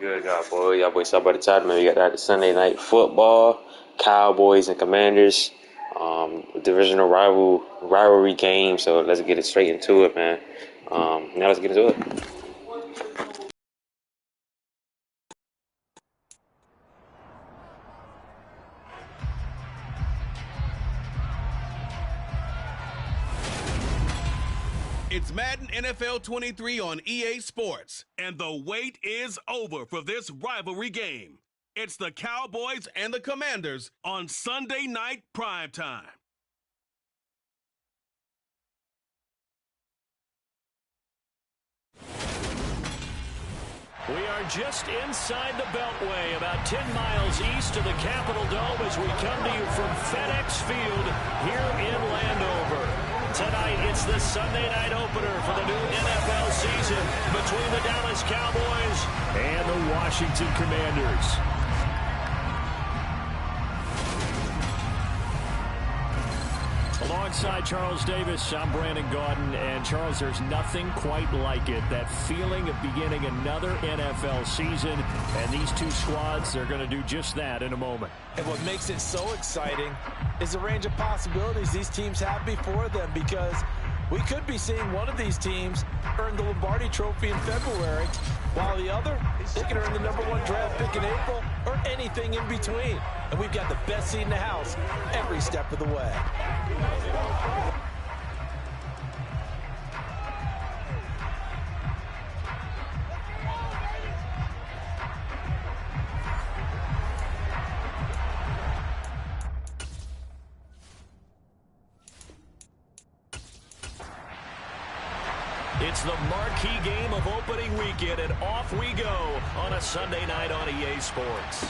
Good job, boy. Y'all boys talk about the title, man. We got the Sunday night football, Cowboys and Commanders, divisional rivalry game. So let's get it straight into it, man. Now let's get into it. It's Madden NFL 23 on EA Sports, and the wait is over for this rivalry game. It's the Cowboys and the Commanders on Sunday night primetime. We are just inside the Beltway, about 10 miles east of the Capitol Dome as we come to you from FedEx Field here in Landover. Tonight, it's the Sunday night opener for the new NFL season between the Dallas Cowboys and the Washington Commanders. Alongside Charles Davis, I'm Brandon Gaudin. And Charles, there's nothing quite like it. That feeling of beginning another NFL season. And these two squads, they're going to do just that in a moment. And what makes it so exciting is the range of possibilities these teams have before them, because we could be seeing one of these teams earn the Lombardi Trophy in February, while the other, they can earn the #1 draft pick in April, or anything in between. And we've got the best seat in the house every step of the way. It's the marquee game of opening weekend, and off we go on a Sunday night on EA Sports.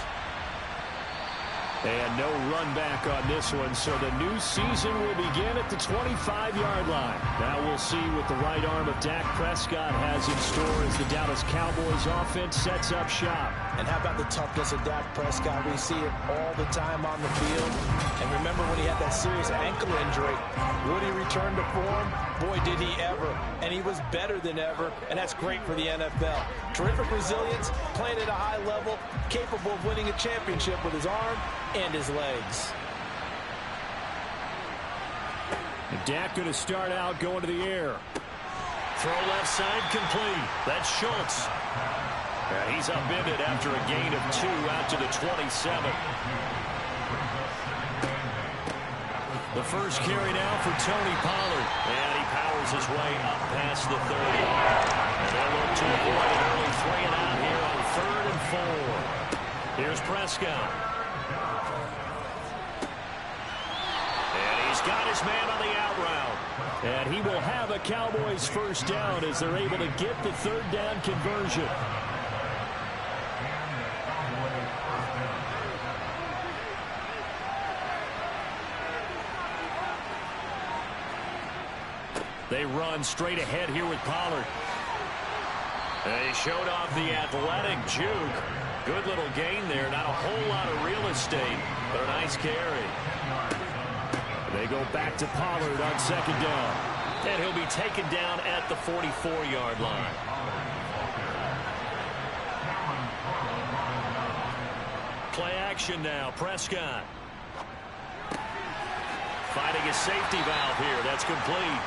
And no run back on this one, so the new season will begin at the 25-yard line. Now we'll see what the right arm of Dak Prescott has in store as the Dallas Cowboys offense sets up shop. And how about the toughness of Dak Prescott? We see it all the time on the field. And remember when he had that serious ankle injury, would he return to form? Boy, did he ever. And he was better than ever, and that's great for the NFL. Terrific resilience, playing at a high level, capable of winning a championship with his arm and his legs. And Dak going to start out going to the air. Throw left side complete. That's Schultz. And he's upended after a gain of 2 out to the 27. The first carry now for Tony Pollard. And he powers his way up past the 30. And they'll look to avoid an early 3-and-out here on 3rd and 4. Here's Prescott. And he's got his man on the out route. And he will have a Cowboys first down as they're able to get the 3rd down conversion. They run straight ahead here with Pollard. They showed off the athletic juke. Good little gain there. Not a whole lot of real estate, but a nice carry. They go back to Pollard on 2nd down. And he'll be taken down at the 44-yard line. Play action now. Prescott. Finding a safety valve here. That's complete.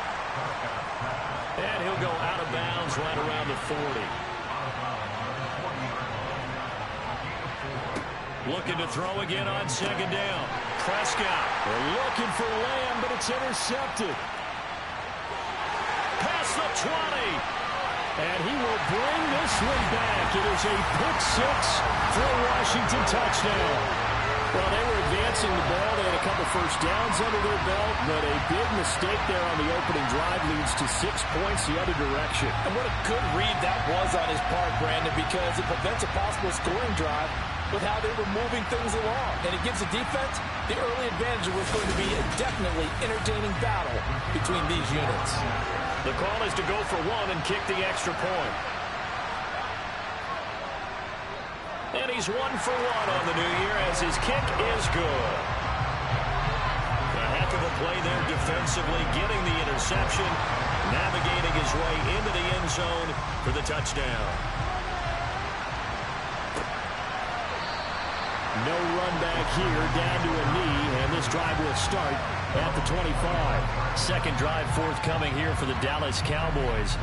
And he'll go out of bounds right around the 40. Looking to throw again on 2nd down. Prescott. They're looking for Lamb, but it's intercepted. Past the 20. And he will bring this one back. It is a pick-6 for a Washington touchdown. Well, they were advancing the ball. They had a couple first downs under their belt, but a big mistake there on the opening drive leads to 6 points the other direction. And what a good read that was on his part, Brandon, because it prevents a possible scoring drive with how they were moving things along. And it gives the defense the early advantage of what's going to be a definitely entertaining battle between these units. The call is to go for 1 and kick the extra point. And he's 1 for 1 on the new year as his kick is good. A heck of a play there defensively, getting the interception, navigating his way into the end zone for the touchdown. No run back here, down to a knee, and this drive will start at the 25. Second drive forthcoming here for the Dallas Cowboys.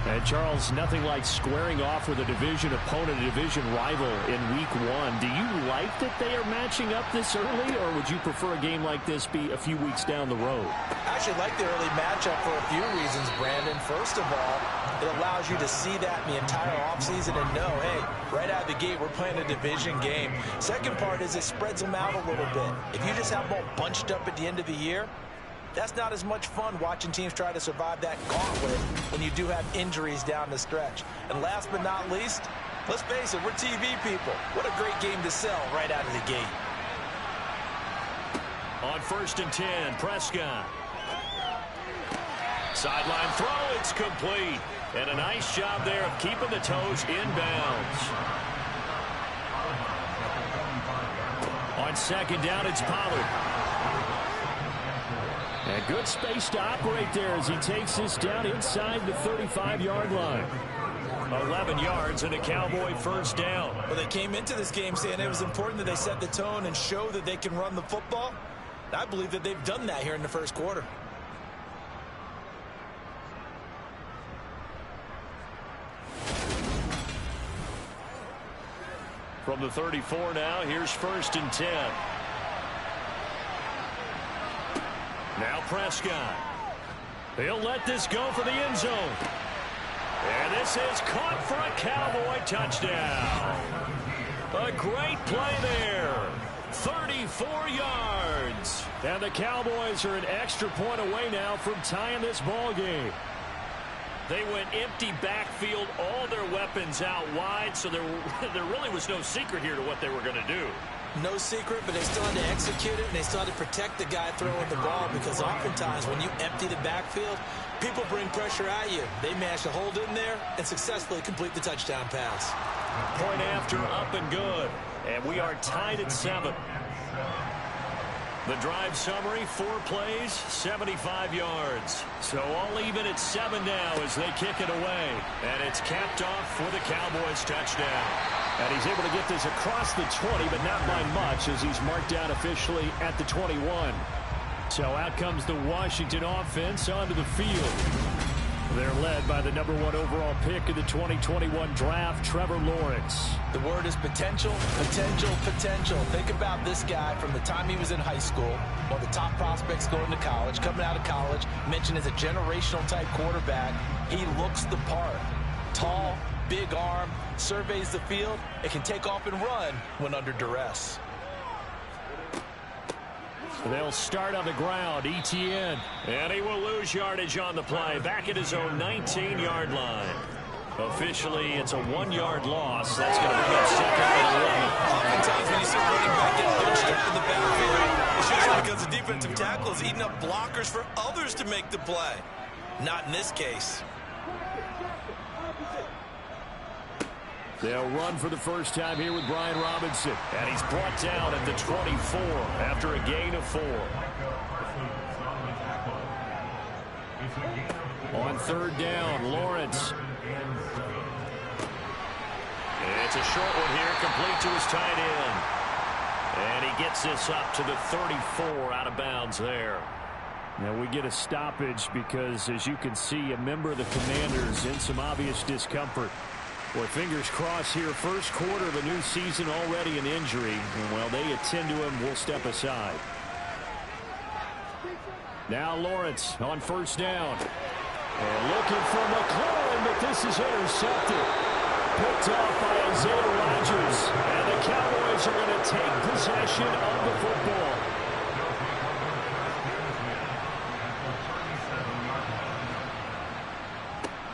And Charles, nothing like squaring off with a division opponent, a division rival in week one. Do you like that they are matching up this early, or would you prefer a game like this be a few weeks down the road? I actually like the early matchup for a few reasons, Brandon. First of all, it allows you to see that in the entire offseason and know, hey, right out of the gate, we're playing a division game. Second part is it spreads them out a little bit. If you just have them all bunched up at the end of the year, that's not as much fun watching teams try to survive that gauntlet when you do have injuries down the stretch. And last but not least, let's face it, we're TV people. What a great game to sell right out of the gate. On 1st and 10, Prescott. Sideline throw, it's complete. And a nice job there of keeping the toes in bounds. On 2nd down, it's Pollard. And good space to operate there as he takes this down inside the 35-yard line. 11 yards and a Cowboy first down. Well, they came into this game saying it was important that they set the tone and show that they can run the football. And I believe that they've done that here in the first quarter. From the 34 now, here's 1st and 10. Now Prescott. He'll let this go for the end zone. And this is caught for a Cowboy touchdown. A great play there. 34 yards. And the Cowboys are an extra point away now from tying this ball game. They went empty backfield, all their weapons out wide, so there really was no secret here to what they were going to do. No secret, but they still had to execute it, and they still had to protect the guy throwing the ball, because oftentimes when you empty the backfield, people bring pressure at you. They managed to hold in there and successfully complete the touchdown pass. Point after, up and good. And we are tied at 7. The drive summary, 4 plays, 75 yards. So all even at 7 now as they kick it away. And it's capped off for the Cowboys touchdown. And he's able to get this across the 20, but not by much as he's marked down officially at the 21. So out comes the Washington offense onto the field. They're led by the #1 overall pick of the 2021 draft, Trevor Lawrence. The word is potential, potential, potential. Think about this guy from the time he was in high school, one of the top prospects going to college, coming out of college, mentioned as a generational type quarterback. He looks the part. Tall, big arm, surveys the field, and can take off and run when under duress. They'll start on the ground, Etienne. And he will lose yardage on the play, back at his own 19-yard line. Officially, it's a 1-yard loss. That's going to bring up second and 11. Oftentimes when you see a running back get bunched up in the backfield, it's usually because the defensive tackle is eating up blockers for others to make the play. Not in this case. They'll run for the first time here with Brian Robinson. And he's brought down at the 24 after a gain of 4. On 3rd down, Lawrence. It's a short one here, complete to his tight end. And he gets this up to the 34, out of bounds there. Now we get a stoppage because, as you can see, a member of the Commanders in some obvious discomfort. Well, fingers crossed here, first quarter of a new season, already an injury. And while they attend to him, we'll step aside. Now Lawrence on 1st down. And looking for McLaurin, but this is intercepted. Picked off by Isaiah Rodgers. And the Cowboys are going to take possession of the football.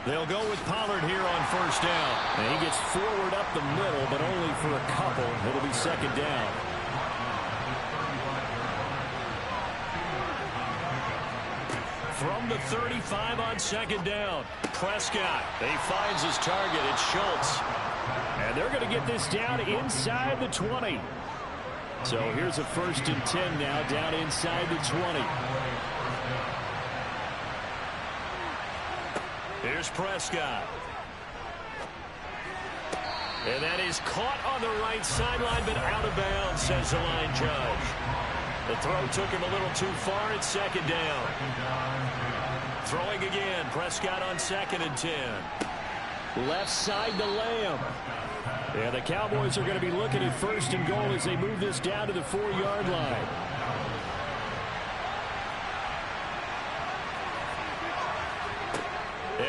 They'll go with Pollard here on 1st down. And he gets forward up the middle, but only for a couple. It'll be 2nd down. From the 35 on 2nd down, Prescott. He finds his target. It's Schultz. And they're going to get this down inside the 20. So here's a 1st and 10 now, down inside the 20. Here's Prescott. And that is caught on the right sideline, but out of bounds, says the line judge. The throw took him a little too far. It's second down. Throwing again. Prescott on 2nd and 10. Left side to Lamb. And the Cowboys are going to be looking at 1st and goal as they move this down to the 4-yard line.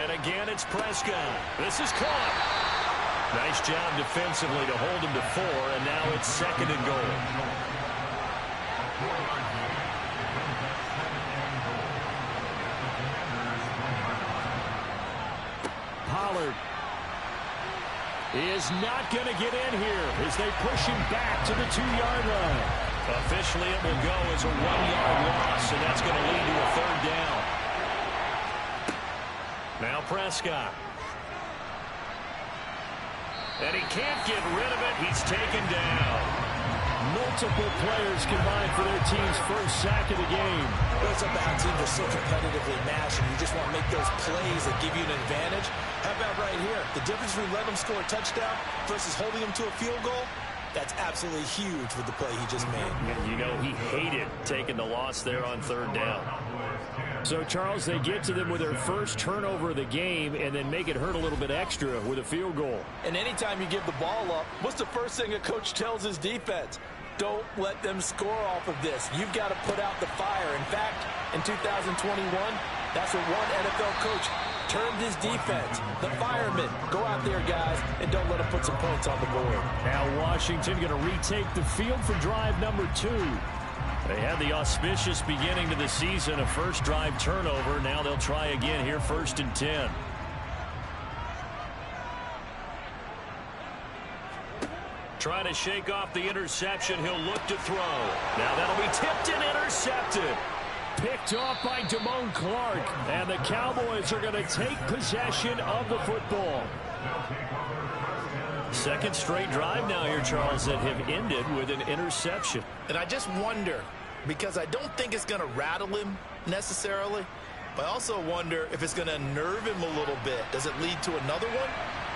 And again, it's Prescott. This is caught. Nice job defensively to hold him to 4, and now it's 2nd and goal. Pollard is not going to get in here as they push him back to the 2-yard line. Officially, it will go as a 1-yard loss, and that's going to lead to a 3rd down. Now Prescott. And he can't get rid of it. He's taken down. Multiple players combined for their team's first sack of the game. Those are bad teams are so competitively matched, and you just want to make those plays that give you an advantage. How about right here? The difference between letting them score a touchdown versus holding them to a field goal, that's absolutely huge with the play he just made. You know, he hated taking the loss there on 3rd down. So, Charles, they get to them with their first turnover of the game and then make it hurt a little bit extra with a field goal. And anytime you give the ball up, what's the first thing a coach tells his defense? Don't let them score off of this. You've got to put out the fire. In fact, in 2021, that's what one NFL coach termed his defense. The firemen. Go out there, guys, and don't let them put some points on the board. Now Washington going to retake the field for drive number 2. They had the auspicious beginning to the season, a first drive turnover. Now they'll try again here, 1st and 10. Trying to shake off the interception. He'll look to throw. Now that'll be tipped and intercepted. Picked off by Damone Clark. And the Cowboys are going to take possession of the football. Second straight drive now here, Charles, that have ended with an interception. And I just wonder, because I don't think it's going to rattle him necessarily, but I also wonder if it's going to nerve him a little bit. Does it lead to another one?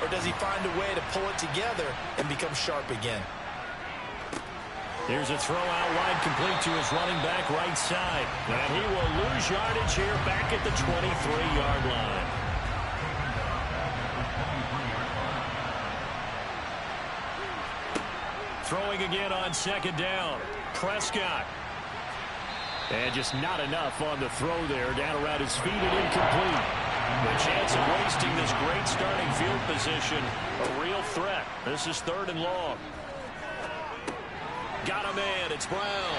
Or does he find a way to pull it together and become sharp again? Here's a throw out wide, complete to his running back right side. And he will lose yardage here back at the 23-yard line. Throwing again on 2nd down. Prescott. And just not enough on the throw there. Down around his feet and incomplete. The chance of wasting this great starting field position, a real threat. This is 3rd and long. Got a man. It's Brown.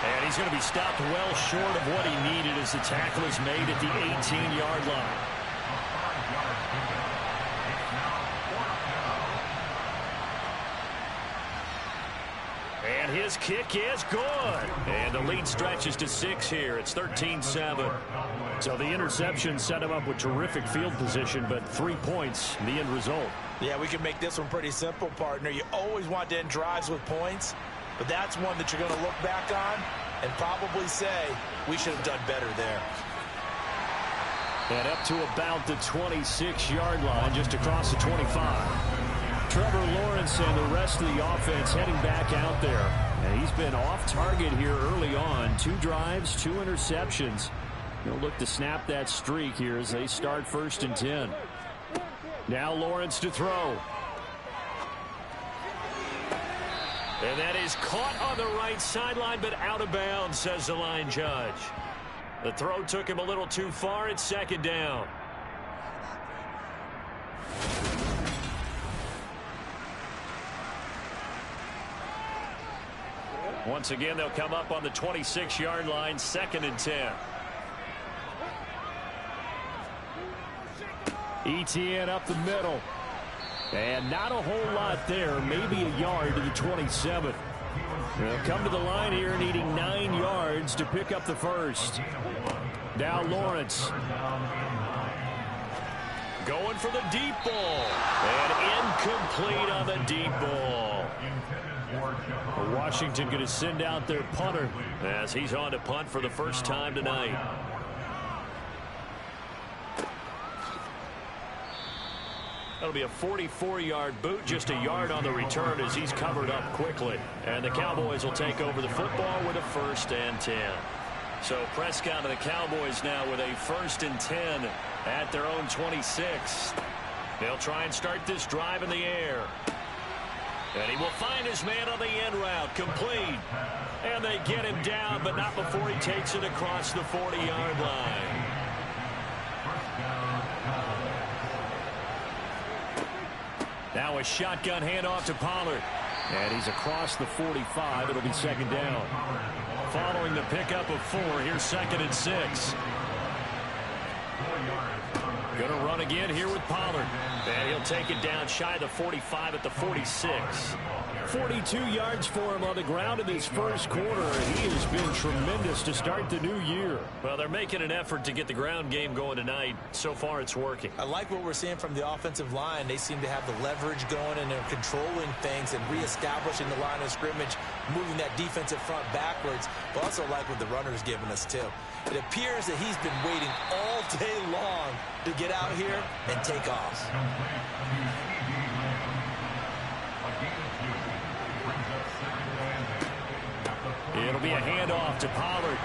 And he's going to be stopped well short of what he needed as the tackle is made at the 18-yard line. And his kick is good. And the lead stretches to 6 here. It's 13-7. So the interception set him up with terrific field position, but 3 points, the end result. Yeah, we can make this one pretty simple, partner. You always want to end drives with points, but that's one that you're going to look back on and probably say, we should have done better there. And up to about the 26-yard line, just across the 25. Trevor Lawrence and the rest of the offense heading back out there. And he's been off target here early on. 2 drives, 2 interceptions. He'll look to snap that streak here as they start 1st and 10. Now Lawrence to throw. And that is caught on the right sideline, but out of bounds, says the line judge. The throw took him a little too far. It's 2nd down. Once again, they'll come up on the 26-yard line, 2nd and 10. ETN up the middle. And not a whole lot there, maybe a yard to the 27. They'll come to the line here needing 9 yards to pick up the first. Now Lawrence. Going for the deep ball. And incomplete on the deep ball. Washington going to send out their punter as he's on to punt for the first time tonight. That'll be a 44-yard boot, just a yard on the return as he's covered up quickly. And the Cowboys will take over the football with a 1st and 10. So Prescott and the Cowboys now with a 1st and 10 at their own 26. They'll try and start this drive in the air. And he will find his man on the end route, complete. And they get him down, but not before he takes it across the 40-yard line. Now a shotgun handoff to Pollard. And he's across the 45. It'll be 2nd down. Following the pickup of 4, here's 2nd and 6. Going to run again here with Pollard. And he'll take it down shy of the 45 at the 46. 42 yards for him on the ground in his first quarter. He has been tremendous to start the new year. Well, they're making an effort to get the ground game going tonight. So far, it's working. I like what we're seeing from the offensive line. They seem to have the leverage going, and they're controlling things and reestablishing the line of scrimmage, moving that defensive front backwards. But also like what the runner's giving us, too. It appears that he's been waiting all day long to get out here and take off. It'll be a handoff to Pollard.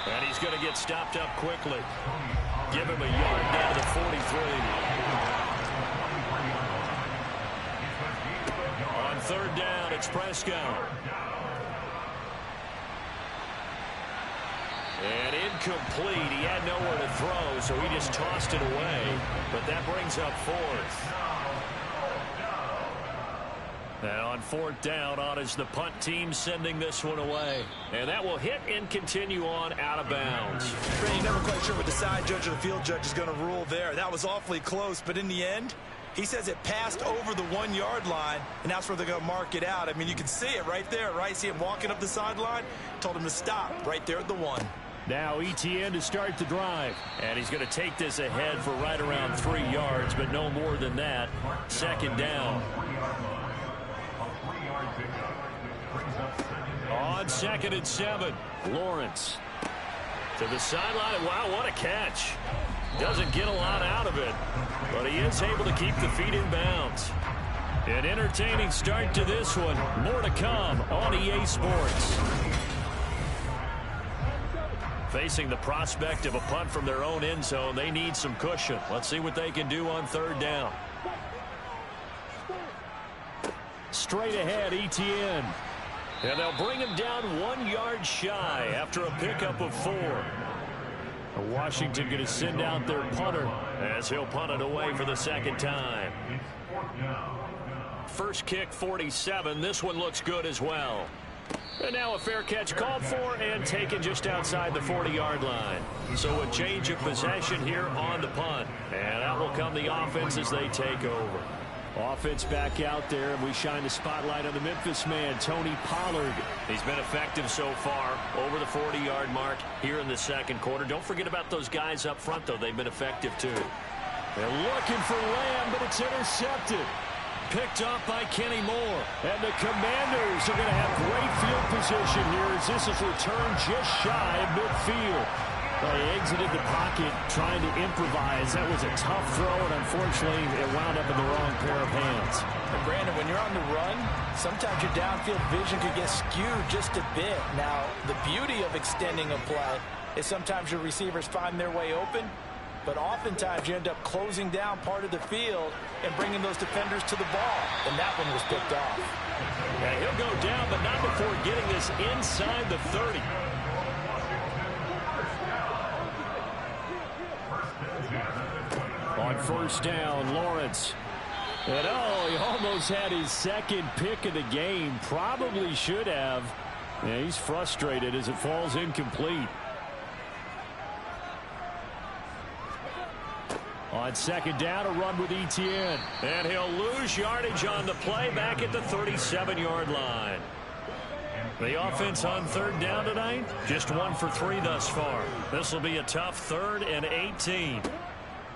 And he's going to get stopped up quickly. Give him a yard down to the 43. On 3rd down, it's Prescott. And incomplete. He had nowhere to throw, so he just tossed it away. But that brings up 4th. Now on 4th down, on is the punt team sending this one away. And that will hit and continue on out of bounds. You're never quite sure what the side judge or the field judge is going to rule there. That was awfully close, but in the end, he says it passed over the 1-yard line, and that's where they're going to mark it out. I mean, you can see it right there, right? See him walking up the sideline? Told him to stop right there at the 1. Now ETN to start the drive. And he's going to take this ahead for right around 3 yards, but no more than that. 2nd down. On 2nd and 7, Lawrence to the sideline. Wow, what a catch. Doesn't get a lot out of it, but he is able to keep the feet in bounds. An entertaining start to this one. More to come on EA Sports. Facing the prospect of a punt from their own end zone, they need some cushion. Let's see what they can do on 3rd down. Straight ahead, ETN. And they'll bring him down 1 yard shy after a pickup of 4. Washington going to send out their punter as he'll punt it away for the 2nd time. First kick, 47. This one looks good as well. And now a fair catch called for and taken just outside the 40-yard line. So a change of possession here on the punt. And out will come the offense as they take over. Offense back out there, and we shine the spotlight on the Memphis man, Tony Pollard. He's been effective so far over the 40-yard mark here in the 2nd quarter. Don't forget about those guys up front, though. They've been effective, too. They're looking for Lamb, but it's intercepted. Picked off by Kenny Moore. And the Commanders are going to have great field position here as this is returned just shy of midfield. Well, he exited the pocket trying to improvise. That was a tough throw, and unfortunately, it wound up in the wrong pair of hands. And Brandon, when you're on the run, sometimes your downfield vision could get skewed just a bit. Now, the beauty of extending a play is sometimes your receivers find their way open, but oftentimes you end up closing down part of the field and bringing those defenders to the ball, and that one was picked off. Yeah, he'll go down, but not before getting this inside the 30. On 1st down, Lawrence. And he almost had his 2nd pick of the game. Probably should have. Yeah, he's frustrated as it falls incomplete. On 2nd down, a run with ETN. And he'll lose yardage on the play back at the 37-yard line. The offense on 3rd down tonight, just 1 for 3 thus far. This will be a tough 3rd and 18.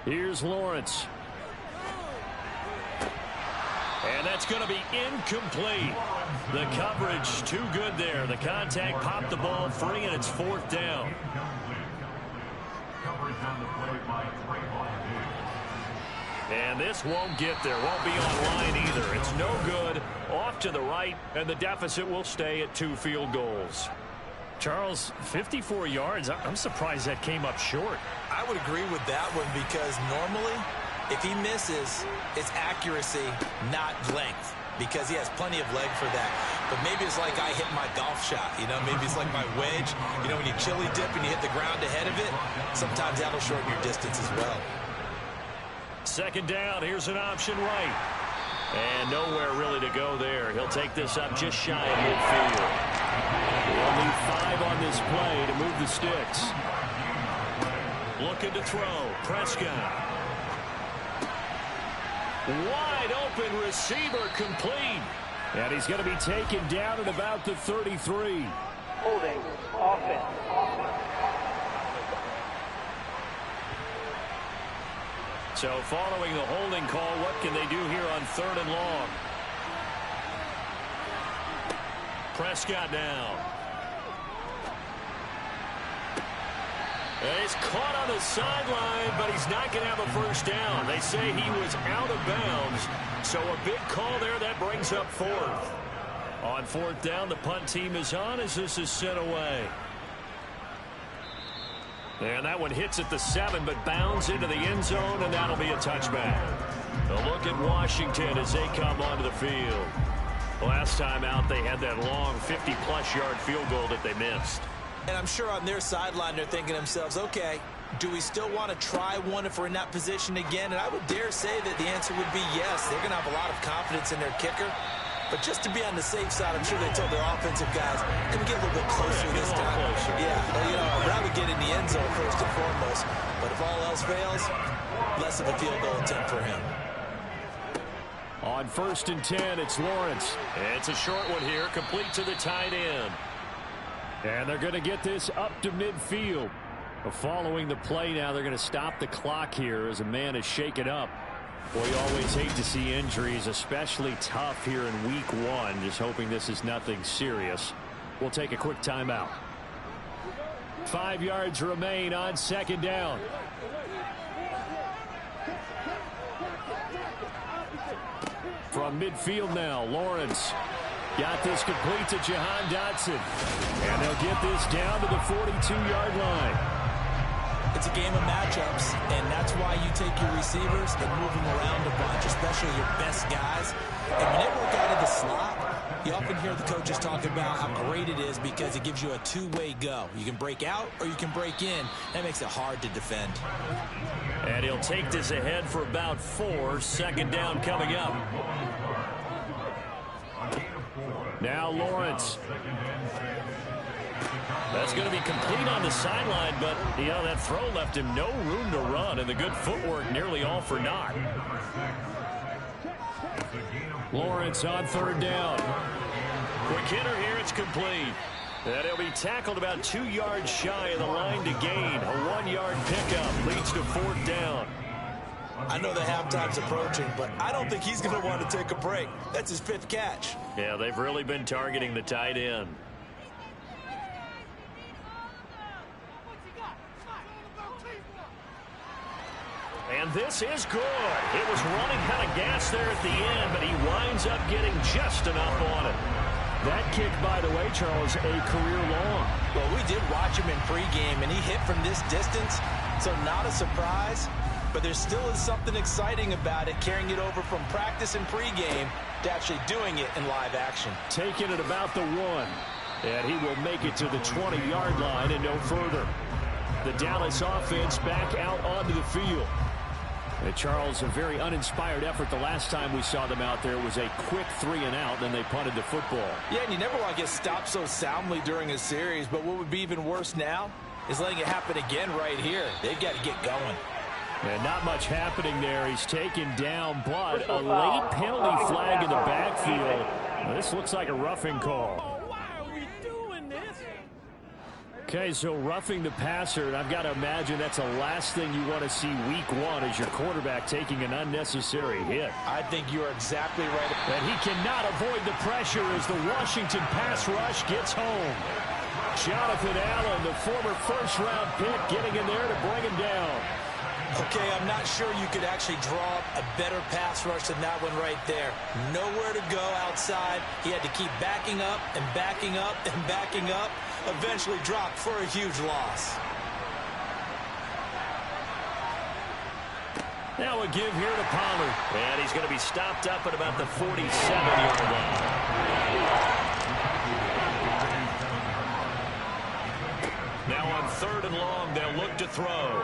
Here's Lawrence. And that's going to be incomplete. The coverage too good there. The contact popped the ball free, and it's 4th down. And this won't get there. Won't be online either. It's no good. Off to the right, and the deficit will stay at 2 field goals. Charles, 54 yards. I'm surprised that came up short. I would agree with that one because normally, if he misses, it's accuracy, not length, because he has plenty of leg for that. But maybe it's like I hit my golf shot. You know, maybe it's like my wedge. You know, when you chili dip and you hit the ground ahead of it, sometimes that'll shorten your distance as well. Second down, here's an option right. And nowhere really to go there. He'll take this up just shy of midfield. He'll need 5 on this play to move the sticks. Looking to throw. Prescott. Wide open receiver complete. And he's going to be taken down at about the 33. Holding offense. So following the holding call, what can they do here on 3rd and long? Prescott now. And he's caught on the sideline, but he's not going to have a first down. They say he was out of bounds. So a big call there that brings up 4th. On 4th down, the punt team is on as this is sent away. And that one hits at the 7, but bounds into the end zone, and that'll be a touchback. A look at Washington as they come onto the field. Last time out, they had that long 50-plus yard field goal that they missed. And I'm sure on their sideline they're thinking to themselves, okay, do we still want to try one if we're in that position again? And I would dare say that the answer would be yes. They're going to have a lot of confidence in their kicker. But just to be on the safe side, I'm sure they told their offensive guys, can we get a little bit closer this time? Closer. Yeah, well, you know, I'd rather get in the end zone first and foremost. But if all else fails, less of a field goal attempt for him. On 1st and 10, it's Lawrence. It's a short one here, complete to the tight end. And they're going to get this up to midfield. Following the play now, they're going to stop the clock here as a man is shaken up. Boy, you always hate to see injuries, especially tough here in week 1. Just hoping this is nothing serious. We'll take a quick timeout. 5 yards remain on 2nd down. From midfield now, Lawrence got this complete to Jahan Dotson. And they'll get this down to the 42-yard line. It's a game of matchups, and that's why you take your receivers and move them around a bunch, especially your best guys. And when they work out of the slot, you often hear the coaches talk about how great it is because it gives you a two-way go. You can break out or you can break in. That makes it hard to defend. And he'll take this ahead for about 4. 2nd down coming up. Now Lawrence. That's going to be complete on the sideline, but, you know, that throw left him no room to run, and the good footwork nearly all for naught. Lawrence on 3rd down. Quick hitter here, it's complete. And he'll be tackled about 2 yards shy of the line to gain. A 1-yard pickup leads to 4th down. I know the halftime's approaching, but I don't think he's going to want to take a break. That's his 5th catch. Yeah, they've really been targeting the tight end. And this is good. It was running kind of gas there at the end, but he winds up getting just enough on it. That kick, by the way, Charles, a career long. Well, we did watch him in pregame, and he hit from this distance, so not a surprise. But there still is something exciting about it, carrying it over from practice and pregame to actually doing it in live action. Taking it about the 1. And he will make it to the 20-yard line and no further. The Dallas offense back out onto the field. And Charles, a very uninspired effort the last time we saw them out there. Was a quick 3-and-out, and they punted the football. Yeah, and you never want to get stopped so soundly during a series, but what would be even worse now is letting it happen again right here. They've got to get going. And not much happening there. He's taken down, but a late penalty flag in the backfield. Now, this looks like a roughing call. Okay, so roughing the passer, and I've got to imagine that's the last thing you want to see week 1 as your quarterback taking an unnecessary hit. I think you're exactly right. And he cannot avoid the pressure as the Washington pass rush gets home. Jonathan Allen, the former first-round pick, getting in there to bring him down. Okay, I'm not sure you could actually draw up a better pass rush than that one right there. Nowhere to go outside. He had to keep backing up and backing up and backing up. Eventually dropped for a huge loss. Now a give here to Pollard. And he's going to be stopped up at about the 47-yard line. Now on 3rd and long, they'll look to throw.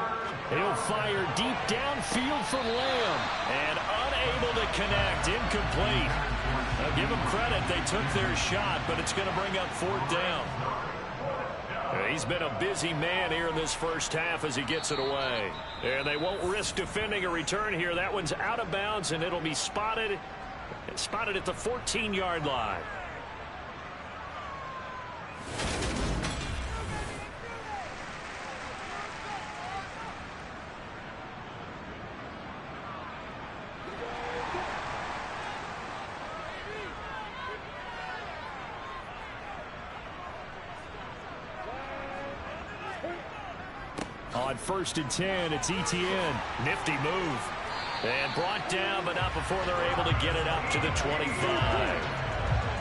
He'll fire deep downfield for Lamb. And unable to connect. Incomplete. Now give them credit. They took their shot, but it's going to bring up 4th down. He's been a busy man here in this first half as he gets it away. And they won't risk defending a return here. That one's out of bounds, and it'll be spotted at the 14-yard line. On 1st and 10, it's Etienne. Nifty move. And brought down, but not before they're able to get it up to the 25.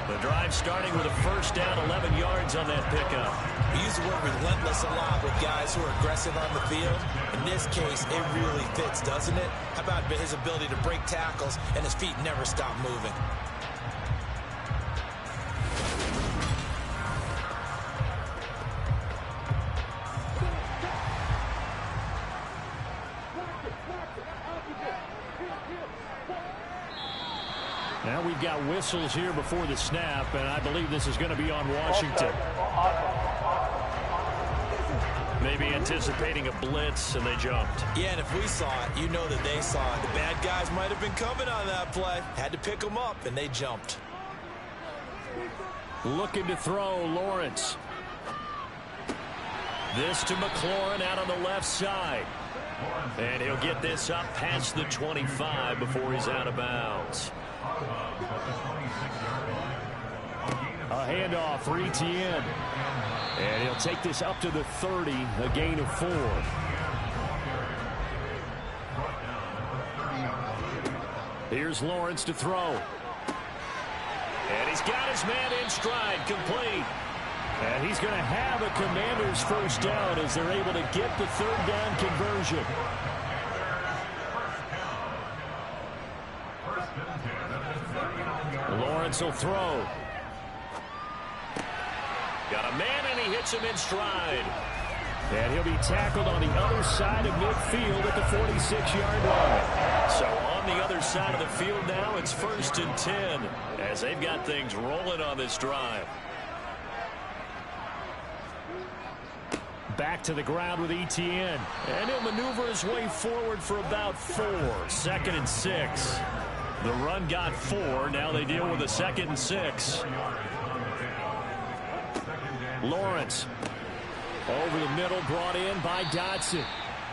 The drive starting with a 1st down, 11 yards on that pickup. We use the word relentless a lot with guys who are aggressive on the field. In this case, it really fits, doesn't it? How about his ability to break tackles and his feet never stop moving? Now we've got whistles here before the snap, and I believe this is going to be on Washington. Maybe anticipating a blitz, and they jumped. Yeah, and if we saw it, you know that they saw it. The bad guys might have been coming on that play. Had to pick them up, and they jumped. Looking to throw, Lawrence. This to McLaurin out on the left side. And he'll get this up past the 25 before he's out of bounds. A handoff for Etienne. And he'll take this up to the 30, a gain of 4. Here's Lawrence to throw. And he's got his man in stride, complete. And he's going to have a Commanders 1st down as they're able to get the 3rd down conversion. Lawrence will throw. Got a man, and he hits him in stride. And he'll be tackled on the other side of midfield at the 46-yard line. So on the other side of the field now, it's 1st and 10 as they've got things rolling on this drive. Back to the ground with Etienne. And he'll maneuver his way forward for about 4. 2nd and 6. The run got 4. Now they deal with a 2nd and 6. Lawrence. Over the middle, brought in by Dotson.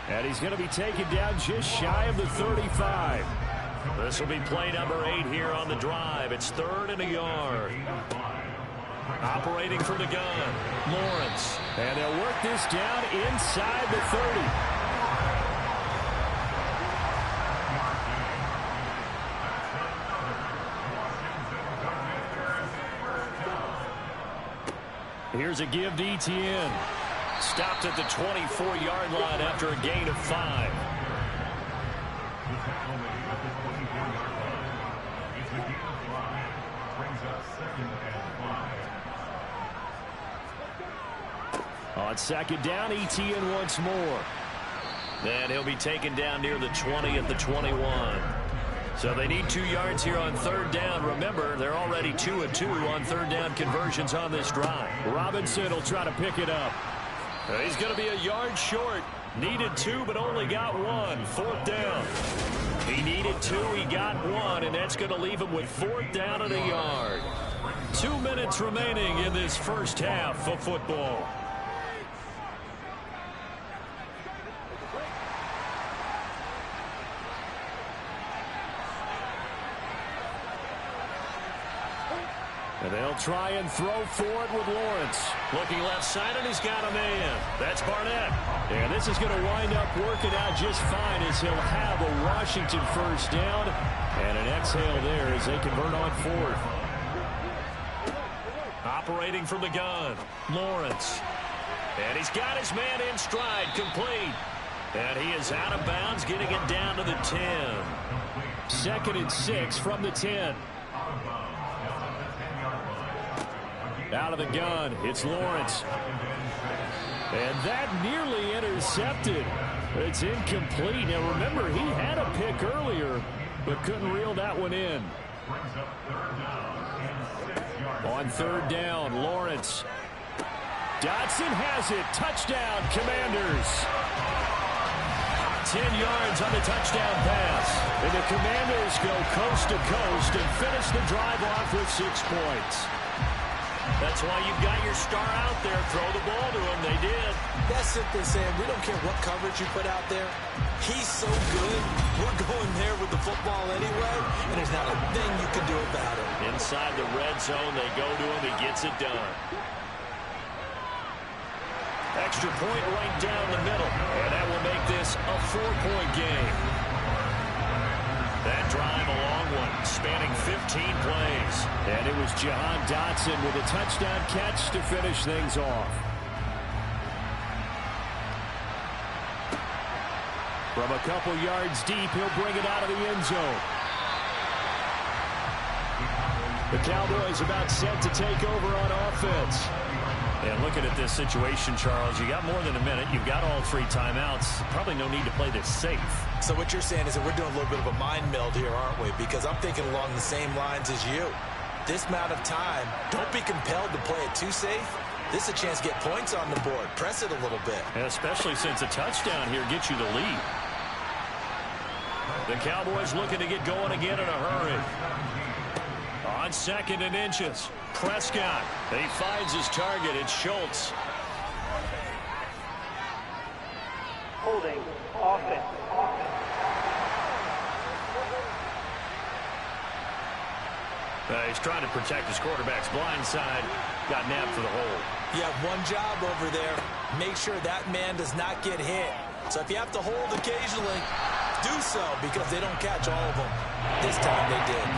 And he's going to be taken down just shy of the 35. This will be play number 8 here on the drive. It's 3rd and a yard. Operating from the gun, Lawrence. And they'll work this down inside the 30. Here's a give to Etienne. Stopped at the 24-yard line after a gain of 5. On 2nd down, Etienne once more. And he'll be taken down near the 20 at the 21. So they need 2 yards here on 3rd down. Remember, they're already 2 of 2 on 3rd down conversions on this drive. Robinson will try to pick it up. He's going to be a yard short. Needed 2, but only got 1. 4th down. He needed 2, he got 1, and that's going to leave him with 4th down and a yard. 2 minutes remaining in this first half of football. And they'll try and throw for it with Lawrence. Looking left side, and he's got a man. That's Barnett. And this is going to wind up working out just fine as he'll have a Washington first down. And an exhale there as they convert on fourth. Operating from the gun, Lawrence. And he's got his man in stride, complete. And he is out of bounds, getting it down to the 10. 2nd and 6 from the 10. Out of the gun, it's Lawrence. And that nearly intercepted. It's incomplete. Now remember, he had a pick earlier, but couldn't reel that one in. On 3rd down, Lawrence. Dotson has it. Touchdown, Commanders. 10 yards on the touchdown pass. And the Commanders go coast to coast and finish the drive off with 6 points. That's why you've got your star out there. Throw the ball to him. They did. That's simply saying we don't care what coverage you put out there. He's so good. We're going there with the football anyway, and there's not a thing you can do about it. Inside the red zone, they go to him. He gets it done. Extra point right down the middle. And that will make this a 4-point game. That drive, a long one, spanning 15 plays. And it was Jahan Dotson with a touchdown catch to finish things off. From a couple yards deep, he'll bring it out of the end zone. The Cowboys about set to take over on offense. And looking at this situation, Charles, you got more than a minute. You've got all 3 timeouts. Probably no need to play this safe. So what you're saying is that we're doing a little bit of a mind meld here, aren't we? Because I'm thinking along the same lines as you. This amount of time, don't be compelled to play it too safe. This is a chance to get points on the board. Press it a little bit. And especially since a touchdown here gets you the lead. The Cowboys looking to get going again in a hurry. On 2nd and inches, Prescott. He finds his target. It's Schultz. Holding offense. He's trying to protect his quarterback's blind side. Got nabbed for the hold. You have one job over there. Make sure that man does not get hit. So if you have to hold occasionally, do so, because they don't catch all of them. This time they did.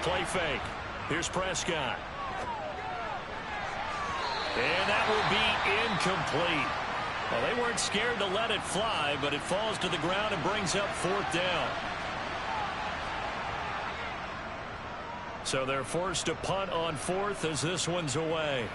Play fake. Here's Prescott. And that will be incomplete. Well, they weren't scared to let it fly, but it falls to the ground and brings up 4th down. So they're forced to punt on 4th as this one's away.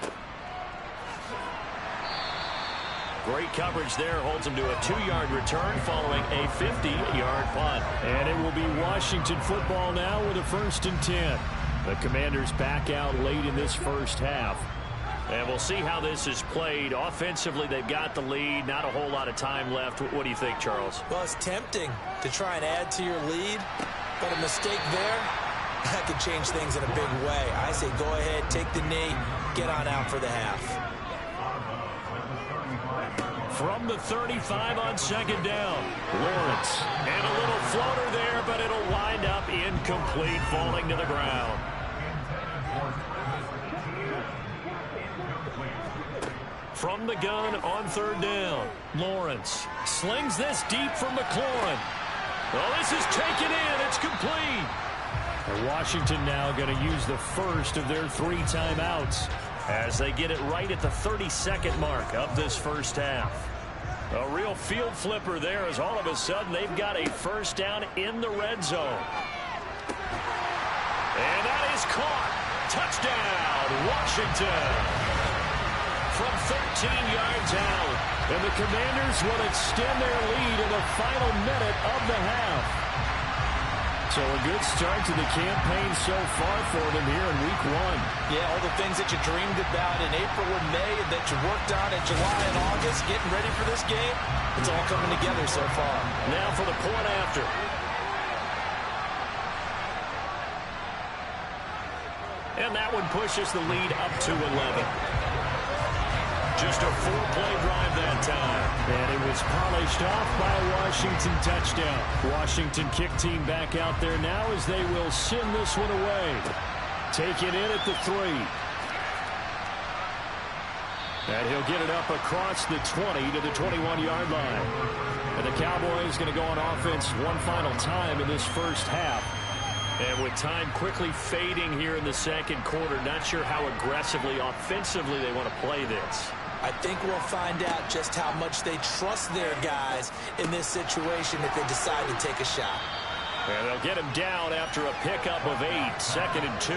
Great coverage there. Holds him to a 2-yard return following a 50-yard punt. And it will be Washington football now with a 1st and 10. The Commanders back out late in this first half. And we'll see how this is played. Offensively, they've got the lead. Not a whole lot of time left. What do you think, Charles? Well, it's tempting to try and add to your lead, but a mistake there, that could change things in a big way. I say go ahead, take the knee, get on out for the half. From the 35 on 2nd down, Lawrence. And a little floater there, but it'll wind up incomplete, falling to the ground. From the gun on 3rd down, Lawrence slings this deep from McLaurin. Well, this is taken in. It's complete. And Washington now going to use the first of their 3 timeouts as they get it right at the 32nd mark of this first half. A real field flipper there as all of a sudden they've got a 1st down in the red zone. And that is caught. Touchdown, Washington. From 13 yards out. And the Commanders will extend their lead in the final minute of the half. So a good start to the campaign so far for them here in week 1. Yeah, all the things that you dreamed about in April and May and that you worked on in July and August, getting ready for this game, it's all coming together so far. Now for the point after. And that one pushes the lead up to 11. Just a 4-play drive that time. And it was polished off by a Washington touchdown. Washington kick team back out there now as they will send this one away. Take it in at the 3. And he'll get it up across the 20 to the 21-yard line. And the Cowboys going to go on offense one final time in this first half. And with time quickly fading here in the second quarter, not sure how aggressively, offensively they want to play this. I think we'll find out just how much they trust their guys in this situation if they decide to take a shot. And they'll get him down after a pickup of 8, 2nd and 2.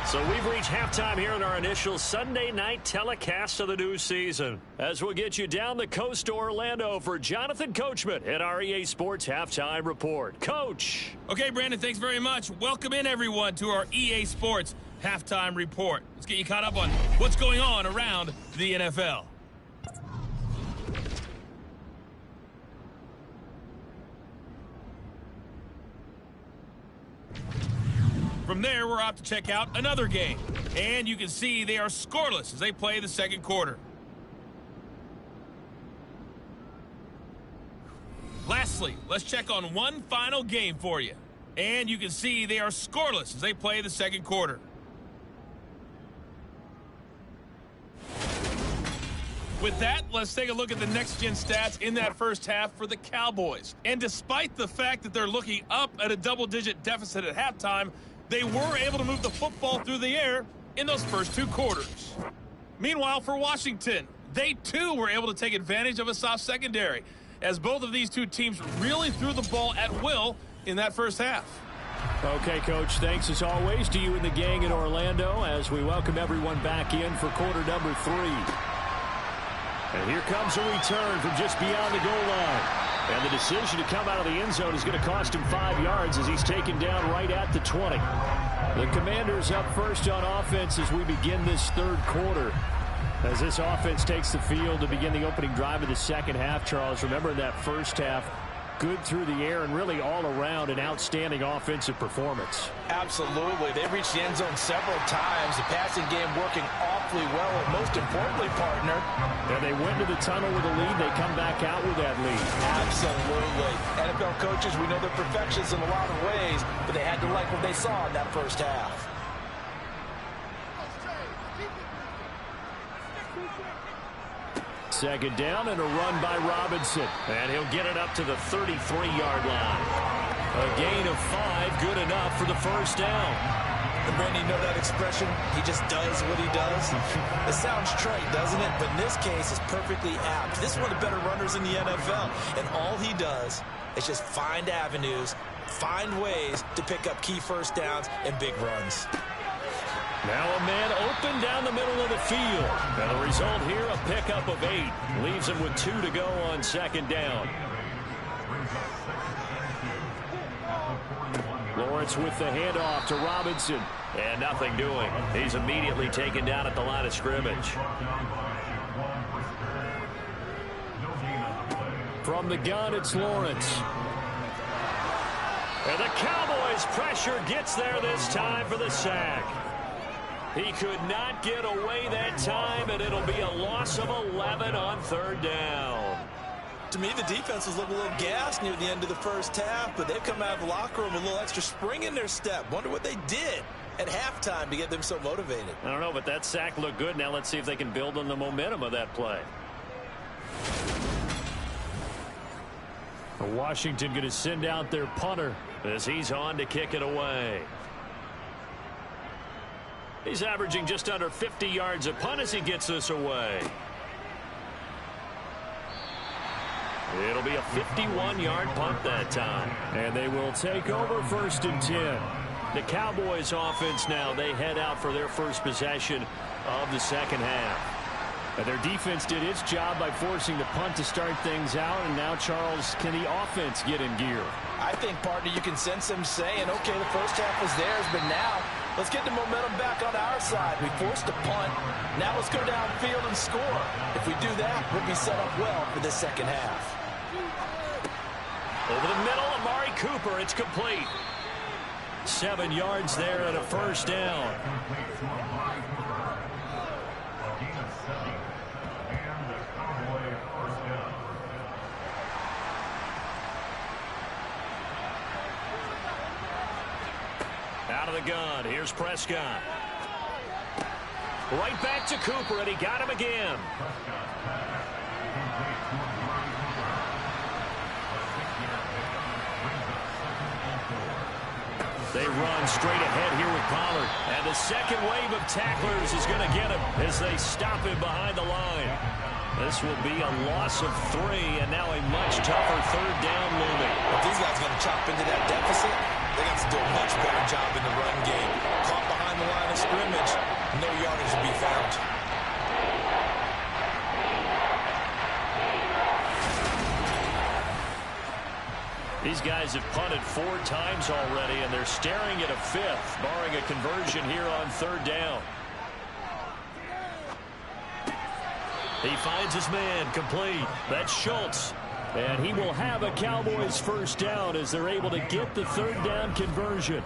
So we've reached halftime here in our initial Sunday night telecast of the new season. As we'll get you down the coast to Orlando for Jonathan Coachman at our EA Sports Halftime Report. Coach. Okay, Brandon, thanks very much. Welcome in, everyone, to our EA Sports Halftime Report. Let's get you caught up on what's going on around the NFL. From there, we're off to check out another game. And you can see they are scoreless as they play the second quarter. Lastly, let's check on one final game for you. And you can see they are scoreless as they play the second quarter. With that, let's take a look at the next-gen stats in that first half for the Cowboys. And despite the fact that they're looking up at a double-digit deficit at halftime, they were able to move the football through the air in those first 2 quarters. Meanwhile, for Washington, they too were able to take advantage of a soft secondary, as both of these two teams really threw the ball at will in that first half. Okay, Coach, thanks as always to you and the gang in Orlando as we welcome everyone back in for quarter number 3. And here comes a return from just beyond the goal line. And the decision to come out of the end zone is going to cost him 5 yards as he's taken down right at the 20. The Commanders up first on offense as we begin this third quarter. As this offense takes the field to begin the opening drive of the second half, Charles, remember in that first half, good through the air and really all around an outstanding offensive performance. Absolutely. They've reached the end zone several times. The passing game working awfully well, and most importantly, partner. And they went to the tunnel with a lead. They come back out with that lead. Absolutely. NFL coaches, we know they're perfectionists in a lot of ways, but they had to like what they saw in that first half. Second down and a run by Robinson. And he'll get it up to the 33-yard line. A gain of 5, good enough for the first down. And Brandon, you know that expression? He just does what he does. It sounds trite, doesn't it? But in this case, it's perfectly apt. This is one of the better runners in the NFL. And all he does is just find avenues, find ways to pick up key first downs and big runs. Now a man open down the middle of the field. And the result here, a pickup of 8. Leaves him with 2 to go on second down. Lawrence with the handoff to Robinson. And nothing doing. He's immediately taken down at the line of scrimmage. From the gun, it's Lawrence. And the Cowboys' pressure gets there this time for the sack. He could not get away that time, and it'll be a loss of 11 on third down. To me, the defense was looking a little gassed near the end of the first half, but they've come out of the locker room with a little extra spring in their step. Wonder what they did at halftime to get them so motivated. I don't know, but that sack looked good. Now let's see if they can build on the momentum of that play. Washington going to send out their punter as he's on to kick it away. He's averaging just under 50 yards a punt as he gets this away. It'll be a 51-yard punt that time. And they will take over 1st and 10. The Cowboys offense now, they head out for their first possession of the second half. And their defense did its job by forcing the punt to start things out. And now, Charles, can the offense get in gear? I think, partner, you can sense them saying, okay, the first half was theirs, but now let's get the momentum back on our side. We forced a punt. Now let's go downfield and score. If we do that, we'll be set up well for this second half. Over the middle, Amari Cooper. It's complete. 7 yards there and a first down. the gun. Here's Prescott. Right back to Cooper, and he got him again. They run straight ahead here with Pollard. And the second wave of tacklers is going to get him as they stop him behind the line. This will be a loss of 3, and now a much tougher third down looming. If these guys are going to chop into that deficit, they got to do a much better job in the run game. Caught behind the line of scrimmage, no yardage to be found. These guys have punted 4 times already, and they're staring at a 5th, barring a conversion here on third down. He finds his man, complete. That's Schultz. And he will have a Cowboys first down as they're able to get the third down conversion.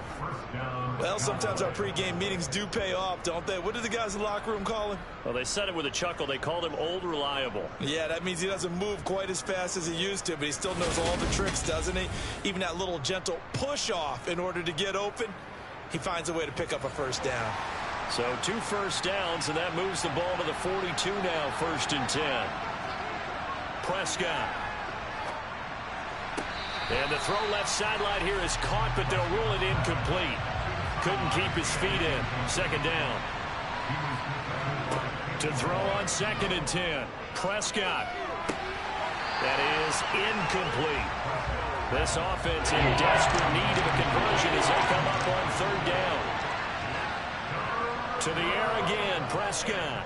Well, sometimes our pregame meetings do pay off, don't they? What did the guys in the locker room call him? Well, they said it with a chuckle. They called him Old Reliable. Yeah, that means he doesn't move quite as fast as he used to, but he still knows all the tricks, doesn't he? Even that little gentle push-off in order to get open, he finds a way to pick up a first down. So 2 first downs, and that moves the ball to the 42 now, 1st and 10. Prescott. And the throw left sideline here is caught, but they'll rule it incomplete. Couldn't keep his feet in. 2nd down. To throw on 2nd and 10. Prescott. That is incomplete. This offense in desperate need of a conversion as they come up on 3rd down. To the air again, Prescott.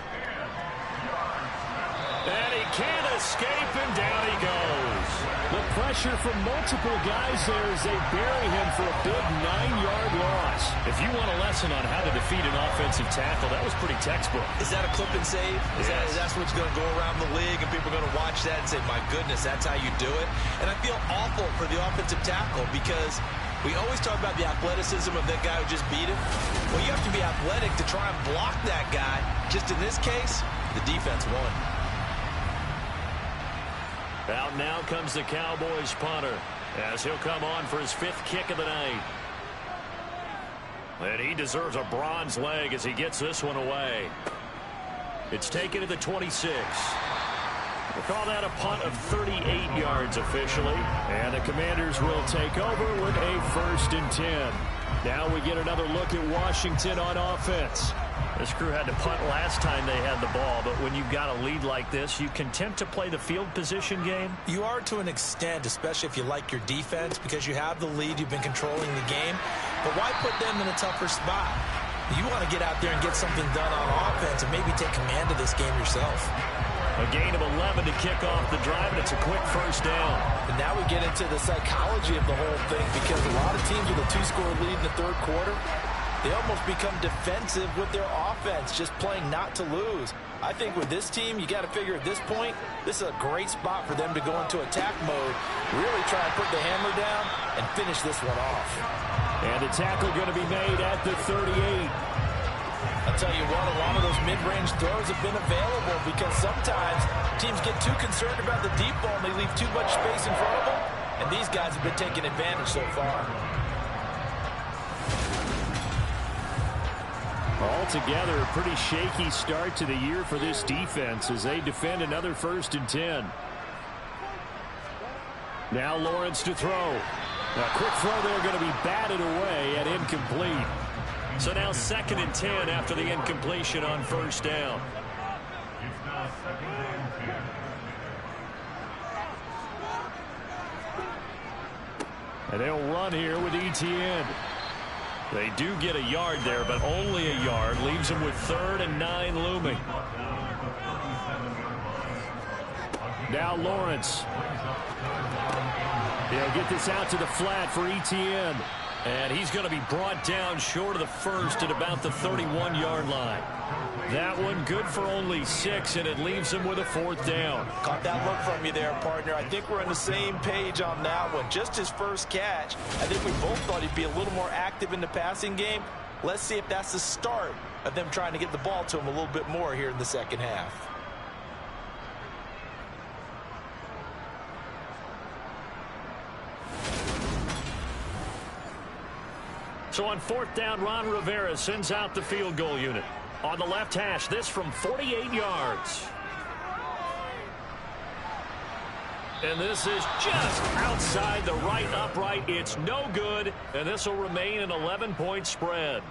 And he can't escape, and down he goes. The pressure from multiple guys there as they bury him for a big 9-yard loss. If you want a lesson on how to defeat an offensive tackle, that was pretty textbook. Is that a clip and save? Is that what's going to go around the league, and people are going to watch that and say, my goodness, that's how you do it? And I feel awful for the offensive tackle because we always talk about the athleticism of that guy who just beat him. Well, you have to be athletic to try and block that guy. Just in this case, the defense won. Out now comes the Cowboys punter as he'll come on for his 5th kick of the night. And he deserves a bronze leg as he gets this one away. It's taken at the 26. We'll call that a punt of 38 yards officially. And the Commanders will take over with a 1st and 10. Now we get another look at Washington on offense. This crew had to punt last time they had the ball, but when you've got a lead like this, you content to play the field position game? You are to an extent, especially if you like your defense, because you have the lead, you've been controlling the game. But why put them in a tougher spot? You want to get out there and get something done on offense and maybe take command of this game yourself. A gain of 11 to kick off the drive, and it's a quick first down. And now we get into the psychology of the whole thing, because a lot of teams with a 2-score lead in the 3rd quarter, they almost become defensive with their offense, just playing not to lose. I think with this team, you got to figure at this point, this is a great spot for them to go into attack mode, really try and put the hammer down and finish this one off. And the tackle going to be made at the 38. I'll tell you what, a lot of those mid-range throws have been available because sometimes teams get too concerned about the deep ball and they leave too much space in front of them, and these guys have been taking advantage so far. Altogether, a pretty shaky start to the year for this defense as they defend another 1st and 10. Now Lawrence to throw. A quick throw there going to be batted away and incomplete. So now 2nd and 10 after the incompletion on 1st down. And they'll run here with Etienne. They do get a yard there, but only a yard. Leaves them with 3rd and 9 looming. Now Lawrence. He'll get this out to the flat for Etienne. And he's going to be brought down short of the 1st at about the 31-yard line. That one good for only 6, and it leaves him with a 4th down. Caught that look from you there, partner. I think we're on the same page on that one. Just his first catch. I think we both thought he'd be a little more active in the passing game. Let's see if that's the start of them trying to get the ball to him a little bit more here in the 2nd half. So on 4th down, Ron Rivera sends out the field goal unit. On the left hash, this from 48 yards. And this is just outside the right upright. It's no good, and this will remain an 11-point spread.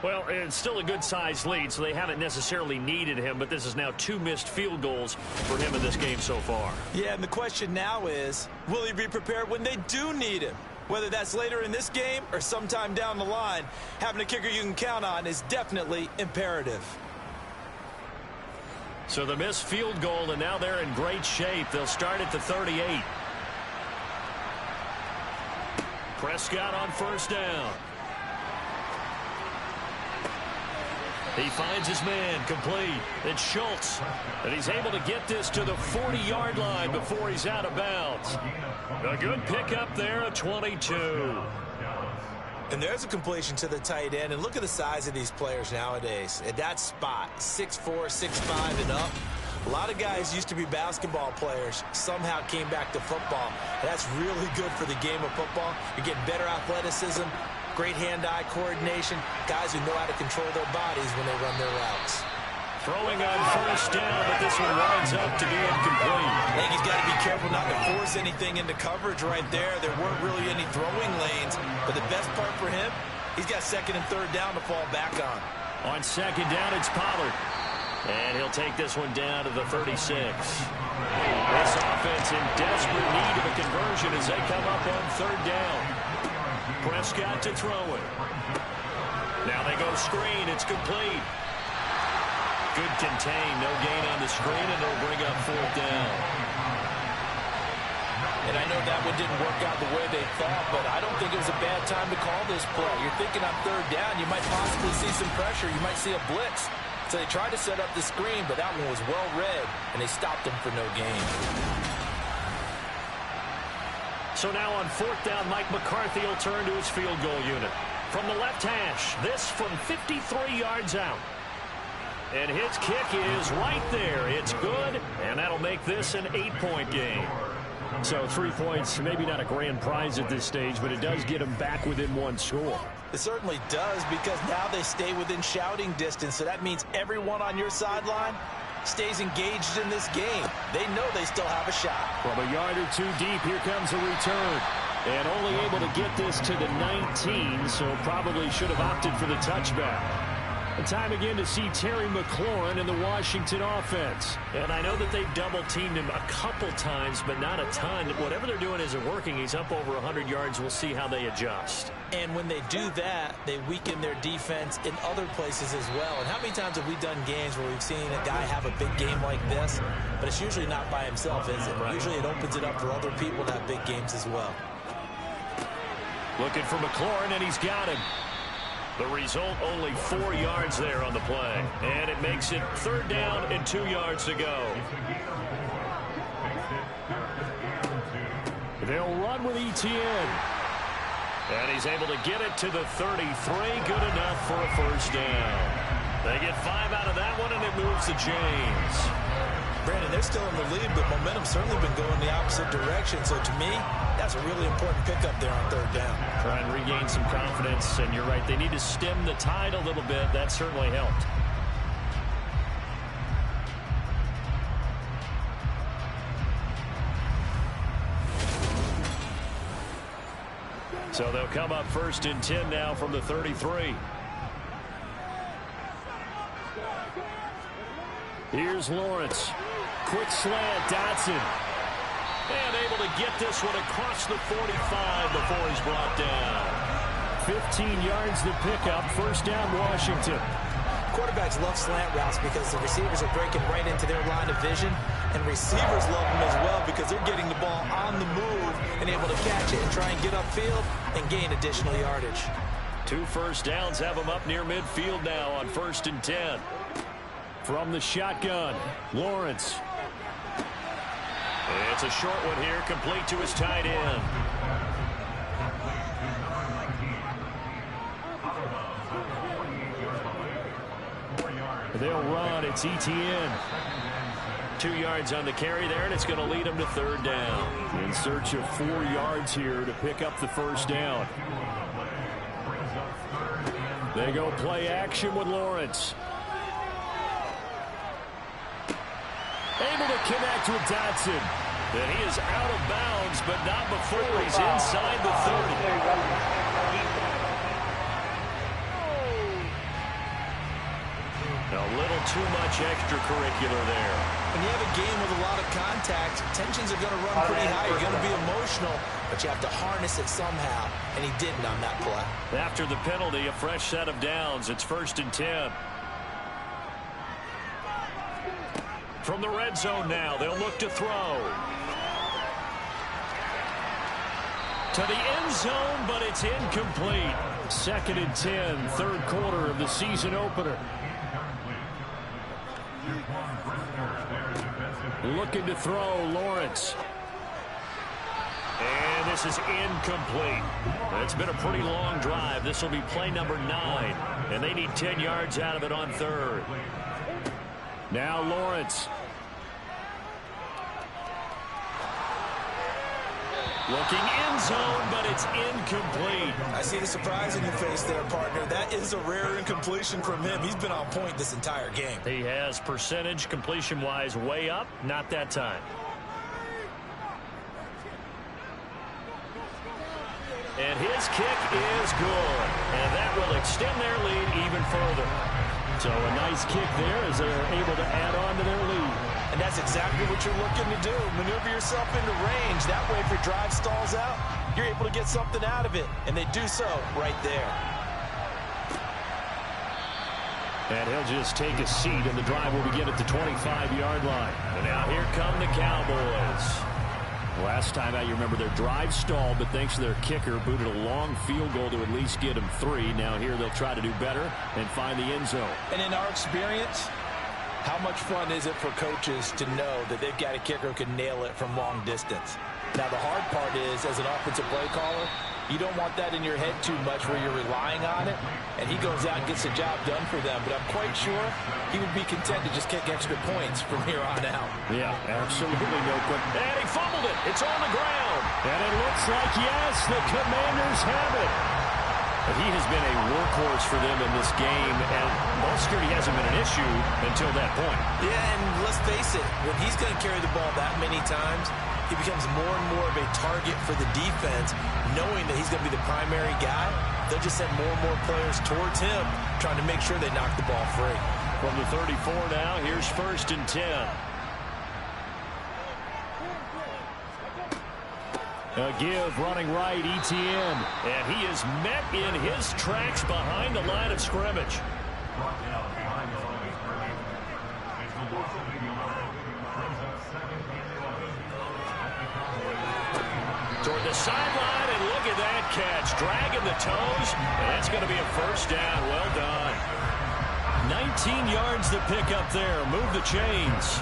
Well, it's still a good-sized lead, so they haven't necessarily needed him, but this is now 2 missed field goals for him in this game so far. Yeah, and the question now is, will he be prepared when they do need him? Whether that's later in this game or sometime down the line, having a kicker you can count on is definitely imperative. So the missed field goal, and now they're in great shape. They'll start at the 38. Prescott on 1st down. He finds his man complete. It's Schultz. And he's able to get this to the 40-yard line before he's out of bounds. A good pickup there at 22. And there's a completion to the tight end. And look at the size of these players nowadays. At that spot, 6'4", 6'5", and up. A lot of guys used to be basketball players, somehow came back to football. That's really good for the game of football. You're getting better athleticism, great hand-eye coordination, guys who know how to control their bodies when they run their routes. Throwing on 1st down, but this one winds up to be incomplete. I think he's got to be careful not to force anything into coverage right there. There weren't really any throwing lanes, but the best part for him, he's got 2nd and 3rd down to fall back on. On 2nd down, it's Pollard. And he'll take this one down to the 36. This offense in desperate need of a conversion as they come up on 3rd down. Prescott to throw it. Now they go screen. It's complete. Good contain. No gain on the screen, and they'll bring up 4th down. And I know that one didn't work out the way they thought, but I don't think it was a bad time to call this play. You're thinking on 3rd down, you might possibly see some pressure. You might see a blitz. So they tried to set up the screen, but that one was well read, and they stopped him for no gain. So now on 4th down, Mike McCarthy will turn to his field goal unit. From the left hash, this from 53 yards out. And his kick is right there. It's good, and that'll make this an 8-point game. So 3 points, maybe not a grand prize at this stage, but it does get them back within 1 score. It certainly does, because now they stay within shouting distance, so that means everyone on your sideline stays engaged in this game. They know they still have a shot. From a yard or 2 deep, here comes a return. And only able to get this to the 19, so probably should have opted for the touchback. And time again to see Terry McLaurin in the Washington offense. And I know that they've double-teamed him a couple times, but not a ton. Whatever they're doing isn't working. He's up over 100 yards. We'll see how they adjust. And when they do that, they weaken their defense in other places as well. And how many times have we done games where we've seen a guy have a big game like this, but it's usually not by himself, is it? Right. Usually it opens it up for other people to have big games as well. Looking for McLaurin, and he's got him. The result, only 4 yards there on the play. And it makes it 3rd down and 2 yards to go. They'll run with Etienne. And he's able to get it to the 33. Good enough for a 1st down. They get 5 out of that one, and it moves to James. Brandon, they're still in the lead, but momentum's certainly been going the opposite direction. So to me, that's a really important pickup there on 3rd down. Try and regain some confidence, and you're right, they need to stem the tide a little bit. That certainly helped. So they'll come up 1st and 10 now from the 33. Here's Lawrence. Quick slant, Dotson. And able to get this one across the 45 before he's brought down. 15 yards the pickup. 1st down, Washington. Quarterbacks love slant routes because the receivers are breaking right into their line of vision, and receivers love them as well because they're getting the ball on the move and able to catch it and try and get upfield and gain additional yardage. 2 first downs have them up near midfield now on 1st and 10. From the shotgun, Lawrence. It's a short one here, complete to his tight end. They'll run. It's Etienne. 2 yards on the carry there, and it's going to lead him to 3rd down. In search of 4 yards here to pick up the 1st down. They go play action with Lawrence. Able to connect with Dotson. And he is out of bounds, but not before he's inside the 30. A little too much extracurricular there. When you have a game with a lot of contact, tensions are going to run pretty high. You're going to be emotional, but you have to harness it somehow, and he didn't on that play. After the penalty, a fresh set of downs. It's 1st and 10. From the red zone now, they'll look to throw. To the end zone, but it's incomplete. 2nd and 10, 3rd quarter of the season opener. Looking to throw, Lawrence. And this is incomplete. It's been a pretty long drive. This will be play number 9. And they need 10 yards out of it on 3rd. Now Lawrence. Looking end zone, but it's incomplete. I see the surprise in your face there, partner. That is a rare incompletion from him. He's been on point this entire game. He has percentage completion-wise way up. Not that time. And his kick is good. And that will extend their lead even further. So a nice kick there as they're able to add on to their lead. And that's exactly what you're looking to do. Maneuver yourself into range. That way, if your drive stalls out, you're able to get something out of it. And they do so right there. And he'll just take a seat, and the drive will begin at the 25-yard line. And now here come the Cowboys. Last time out, you remember their drive stalled, but thanks to their kicker, booted a long field goal to at least get them 3. Now here they'll try to do better and find the end zone. And in our experience, how much fun is it for coaches to know that they've got a kicker who can nail it from long distance? Now, the hard part is, as an offensive play caller, you don't want that in your head too much where you're relying on it, and he goes out and gets the job done for them. But I'm quite sure he would be content to just kick extra points from here on out. Yeah, absolutely no question. And he fumbled it. It's on the ground. And it looks like, yes, the Commanders have it. But he has been a workhorse for them in this game, and ball security hasn't been an issue until that point. Yeah, and let's face it, when he's going to carry the ball that many times, he becomes more and more of a target for the defense, knowing that he's going to be the primary guy. They'll just send more and more players towards him, trying to make sure they knock the ball free. From the 34 now, here's 1st and 10. A give, running right, ETN. And he is met in his tracks behind the line of scrimmage. Toward the sideline, and look at that catch. Dragging the toes, and that's going to be a 1st down. Well done. 19 yards to pick up there. Move the chains.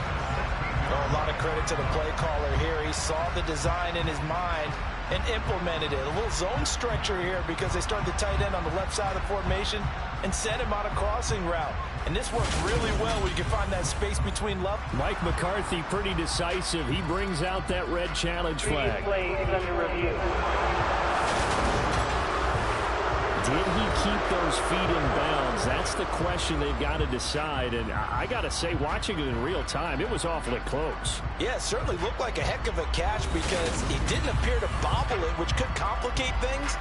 Oh, a lot of credit to the play caller here. He saw the design in his mind and implemented it. A little zone stretcher here because they started the tight end on the left side of the formation and sent him on a crossing route. And this works really well when you can find that space between left. Mike McCarthy pretty decisive. He brings out that red challenge flag. Play is under review. Did he keep those feet in bounds? That's the question they've got to decide. And I got to say, watching it in real time, it was awfully close. Yeah, it certainly looked like a heck of a catch because he didn't appear to bobble it, which could complicate things.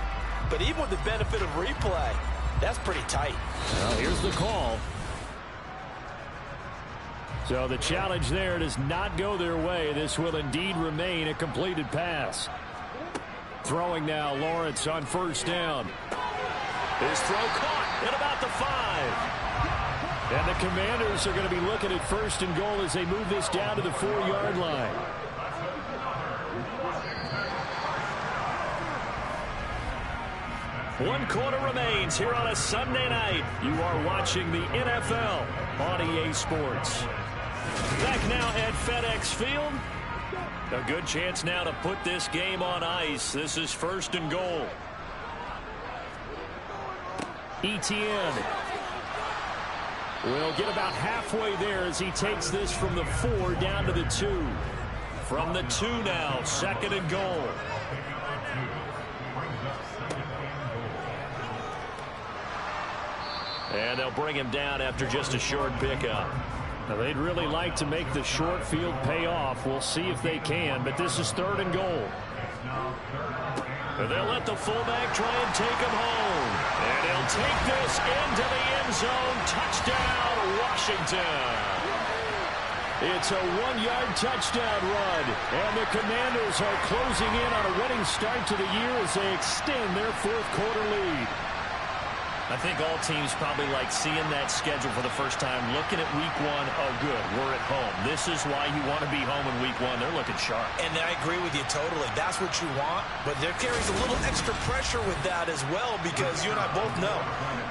But even with the benefit of replay, that's pretty tight. Well, here's the call. So the challenge there does not go their way. This will indeed remain a completed pass. Throwing now, Lawrence on 1st down. His throw caught at about the 5. And the Commanders are going to be looking at 1st and goal as they move this down to the 4-yard line. One quarter remains here on a Sunday night. You are watching the NFL on EA Sports. Back now at FedEx Field. A good chance now to put this game on ice. This is 1st and goal. ETN will get about halfway there as he takes this from the 4 down to the 2. From the 2 now, 2nd and goal. And they'll bring him down after just a short pickup. Now, they'd really like to make the short field pay off. We'll see if they can, but this is 3rd and goal. They'll let the fullback try and take him home. And he'll take this into the end zone. Touchdown, Washington. It's a 1-yard touchdown run. And the Commanders are closing in on a winning start to the year as they extend their 4th quarter lead. I think all teams probably like seeing that schedule for the first time, looking at week 1. Oh, good, we're at home. This is why you want to be home in week 1. They're looking sharp. And I agree with you totally. That's what you want. But there carries a little extra pressure with that as well, because you and I both know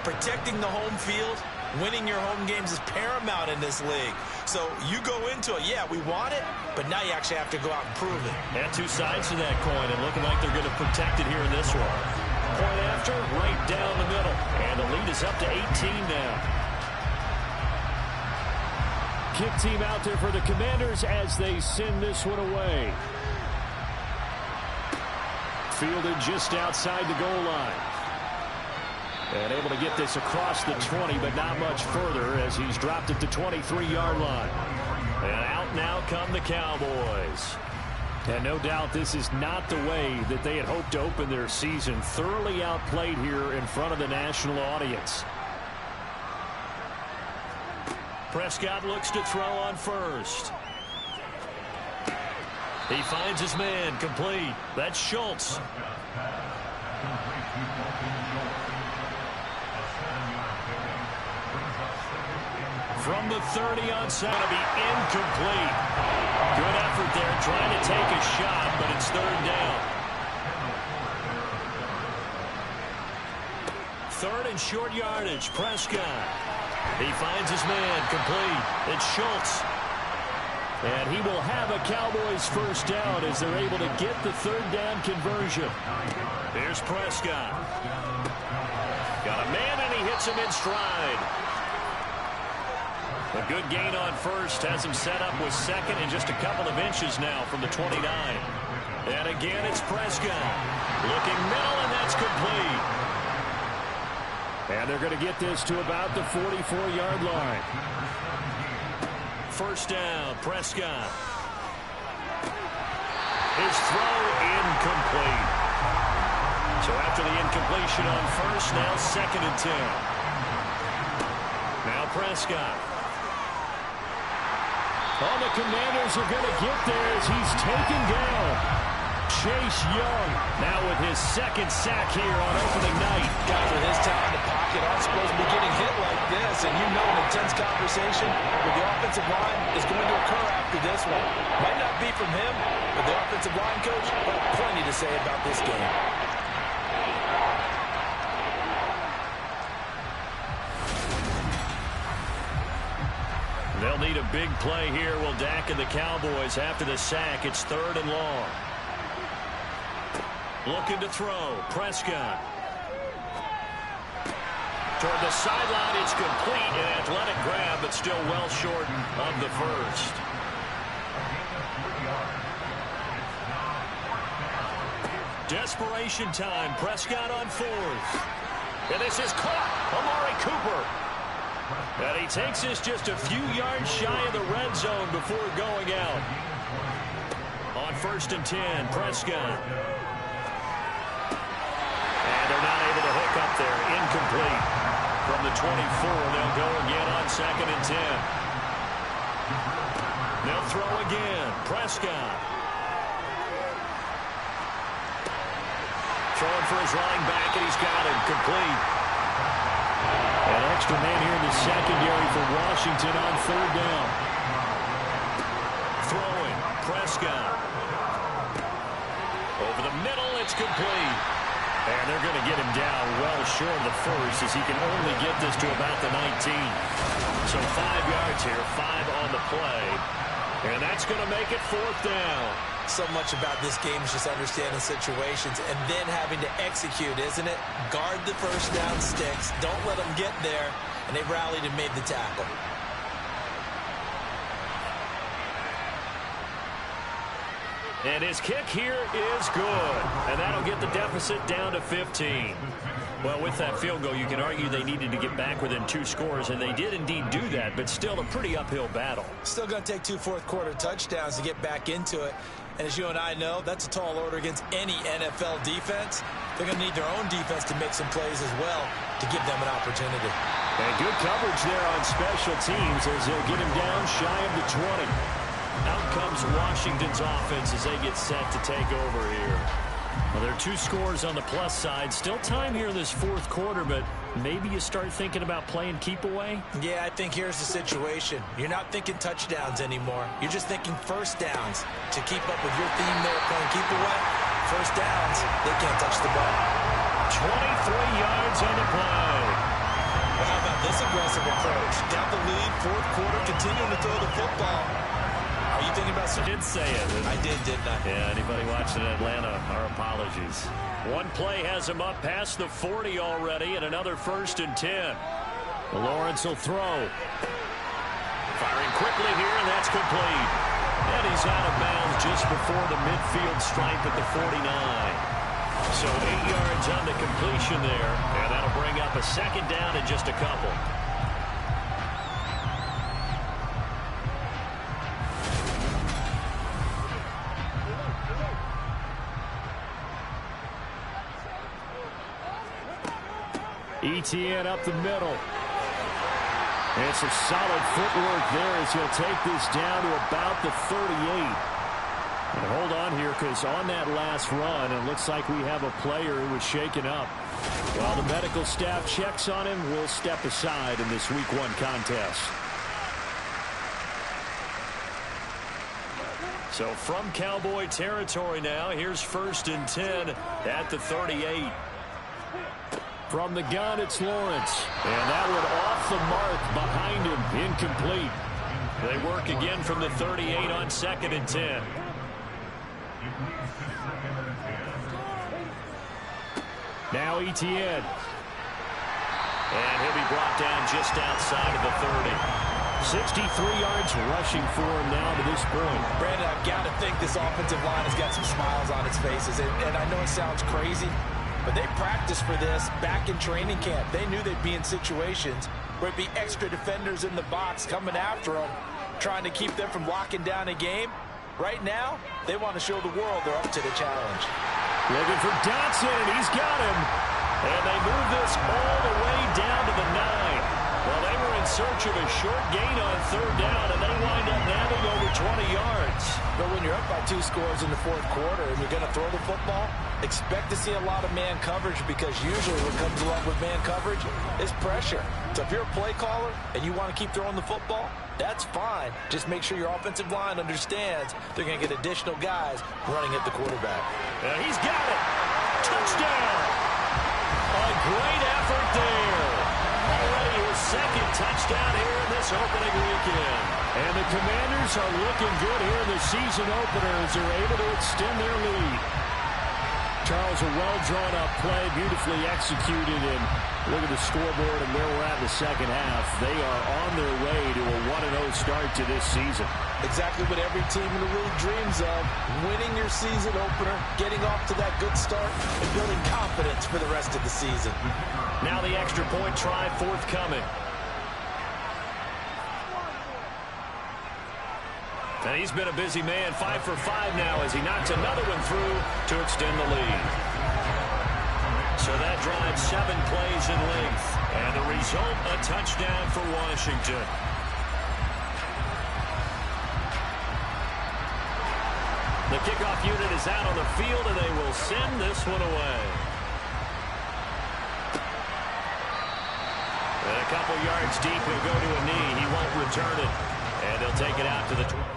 protecting the home field, winning your home games is paramount in this league. So you go into it, yeah, we want it, but now you actually have to go out and prove it. And 2 sides to that coin, and looking like they're going to protect it here in this one. Point after, right down the middle. And the lead is up to 18 now. Kick team out there for the Commanders as they send this one away. Fielded just outside the goal line. And able to get this across the 20, but not much further as he's dropped it to 23-yard line. And out now come the Cowboys. And no doubt this is not the way that they had hoped to open their season. Thoroughly outplayed here in front of the national audience. Prescott looks to throw on first. He finds his man, complete. That's Schultz. From the 30 on side, to be incomplete. Good effort there, trying to take a shot, but it's 3rd down. 3rd and short yardage, Prescott. He finds his man, complete. It's Schultz. And he will have a Cowboys 1st down as they're able to get the 3rd down conversion. Here's Prescott. Got a man, and he hits him in stride. A good gain on first has him set up with 2nd and just a couple of inches now from the 29. And again, it's Prescott. Looking middle, and that's complete. And they're going to get this to about the 44-yard line. 1st down, Prescott. His throw incomplete. So after the incompletion on first, now 2nd and 10. Now Prescott. Oh, the Commanders are going to get there as he's taken down. Chase Young now with his 2nd sack here on opening night. Guys with his talent in the pocket aren't supposed to be getting hit like this, and you know an intense conversation with the offensive line is going to occur after this one. Might not be from him, but the offensive line coach will have plenty to say about this game. They'll need a big play here. Will Dak and the Cowboys after the sack. It's 3rd and long. Looking to throw. Prescott. Toward the sideline. It's complete. An athletic grab, but still well short of the first. Desperation time. Prescott on 4th. And this is caught. Amari Cooper. And he takes this just a few yards shy of the red zone before going out. On 1st and 10, Prescott. And they're not able to hook up there. Incomplete. From the 24, they'll go again on 2nd and 10. They'll throw again. Prescott. Throwing for his running back, and he's got him. Complete. An extra man here in the secondary for Washington on 3rd down. Throwing. Prescott. Over the middle, it's complete. And they're going to get him down well short of the first as he can only get this to about the 19. So 5 yards here, 5 on the play. And that's going to make it 4th down. So much about this game is just understanding situations and then having to execute, isn't it? Guard the 1st down sticks. Don't let them get there. And they rallied and made the tackle. And his kick here is good. And that'll get the deficit down to 15. Well, with that field goal, you can argue they needed to get back within 2 scores, and they did indeed do that, but still a pretty uphill battle. Still going to take 2 fourth-quarter touchdowns to get back into it. And as you and I know, that's a tall order against any NFL defense. They're going to need their own defense to make some plays as well to give them an opportunity. And good coverage there on special teams as they'll get him down shy of the 20. Out comes Washington's offense as they get set to take over here. Well, there are 2 scores on the plus side. Still time here in this 4th quarter, but maybe you start thinking about playing keep away? Yeah, I think here's the situation. You're not thinking touchdowns anymore. You're just thinking first downs. To keep up with your theme there playing keep away, first downs, they can't touch the ball. 23 yards on the play. Well, how about this aggressive approach? Got the lead, 4th quarter, continuing to throw the football. Are you thinking about... I did say it. I did, didn't I? Yeah, anybody watching Atlanta, our apologies. One play has him up past the 40 already, and another 1st and 10. Lawrence will throw. Firing quickly here, and that's complete. And he's out of bounds just before the midfield stripe at the 49. So 8 yards on the completion there, and that'll bring up a 2nd down in just a couple. ETN up the middle. And some solid footwork there as he'll take this down to about the 38. And hold on here because on that last run, it looks like we have a player who was shaken up. While the medical staff checks on him, we'll step aside in this Week 1 contest. So from Cowboy territory now, here's 1st and 10 at the 38. From the gun, it's Lawrence. And that one off the mark behind him, incomplete. They work again from the 38 on 2nd and 10. Now ETN. And he'll be brought down just outside of the 30. 63 yards rushing for him now to this point. Brandon, I've got to think this offensive line has got some smiles on its faces. And I know it sounds crazy, but they practiced for this back in training camp. They knew they'd be in situations where it'd be extra defenders in the box coming after them, trying to keep them from locking down a game. Right now, they want to show the world they're up to the challenge. Looking for Dotson, and he's got him. And they move this all the way down to the 9. Well, they were in search of a short gain on 3rd down, and they wind up nabbing over 20 yards. But when you're up by 2 scores in the 4th quarter and you're going to throw the football, expect to see a lot of man coverage, because usually what comes along with man coverage is pressure. So if you're a play caller and you want to keep throwing the football, that's fine. Just make sure your offensive line understands they're going to get additional guys running at the quarterback. And he's got it. Touchdown. A great effort there. Already his 2nd touchdown here in this opening weekend. And the Commanders are looking good here in the season opener as they're able to extend their lead. Charles, a well-drawn-up play, beautifully executed, and look at the scoreboard and where we're at in the 2nd half. They are on their way to a 1-0 start to this season. Exactly what every team in the league dreams of, winning your season opener, getting off to that good start, and building confidence for the rest of the season. Now the extra point try forthcoming. And he's been a busy man, 5 for 5 now as he knocks another one through to extend the lead. So that drives 7 plays in length. And the result, a touchdown for Washington. The kickoff unit is out on the field, and they will send this one away. And a couple yards deep, he'll go to a knee. He won't return it. And they'll take it out to the 20.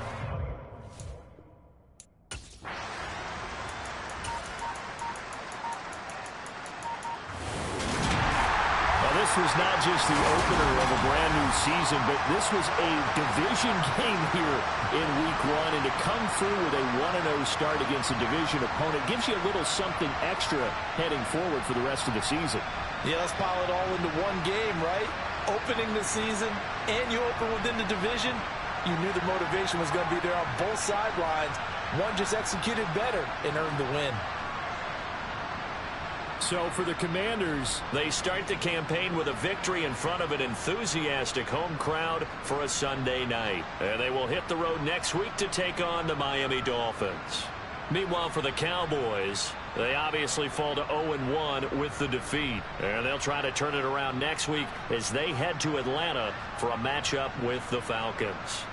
This was not just the opener of a brand new season, but this was a division game here in Week 1. And to come through with a 1-0 start against a division opponent gives you a little something extra heading forward for the rest of the season. Yeah, let's pile it all into one game, right? Opening the season, and you open within the division. You knew the motivation was going to be there on both sidelines. One just executed better and earned the win. So for the Commanders, they start the campaign with a victory in front of an enthusiastic home crowd for a Sunday night. And they will hit the road next week to take on the Miami Dolphins. Meanwhile, for the Cowboys, they obviously fall to 0-1 with the defeat. And they'll try to turn it around next week as they head to Atlanta for a matchup with the Falcons.